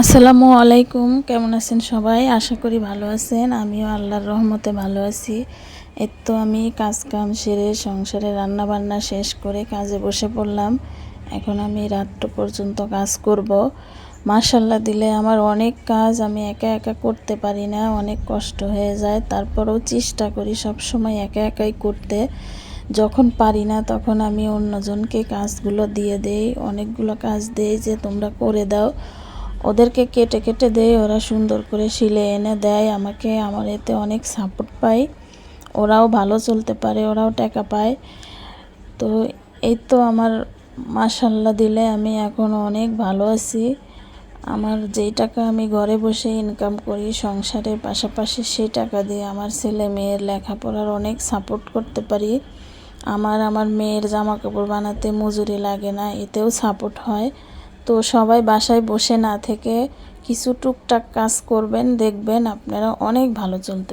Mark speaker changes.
Speaker 1: আসসালামু আলাইকুম, কেমন আছেন সবাই? আশা করি ভালো আছেন। আমিও আল্লাহর রহমতে ভালো আছি। এই তো আমি কাজ কাম সেরে সংসারে রান্না বান্না শেষ করে কাজে বসে পড়লাম। এখন আমি রাত্র পর্যন্ত কাজ করব। মাশাআল্লাহ দিলে আমার অনেক কাজ আমি একা একা করতে পারি না, অনেক কষ্ট হয়ে যায়। তারপরেও চেষ্টা করি সব সময় একা একাই করতে। যখন পারি না তখন আমি অন্যজনকে কাজগুলো দিয়ে দেই, অনেকগুলো কাজ দেই যে তোমরা করে দাও। ওদেরকে কেটে কেটে দেয়, ওরা সুন্দর করে শিলে এনে দেয় আমাকে। আমার এতে অনেক সাপোর্ট পাই, ওরাও ভালো চলতে পারে, ওরাও টাকা পায়। তো এই তো আমার মাশাআল্লাহ দিলে আমি এখন অনেক ভালো আছি। আমার যেই টাকা আমি ঘরে বসে ইনকাম করি সংসারের পাশাপাশি, সেই টাকা দিয়ে আমার ছেলে মেয়ের লেখাপড়ার অনেক সাপোর্ট করতে পারি। আমার মেয়ের জামা কাপড় বানাতে মজুরি লাগে না, এতেও সাপোর্ট হয়। তো সবাই বাসায় বসে না থেকে কিছু টুকটাক কাজ করবেন, দেখবেন আপনারা অনেক ভালো চলতে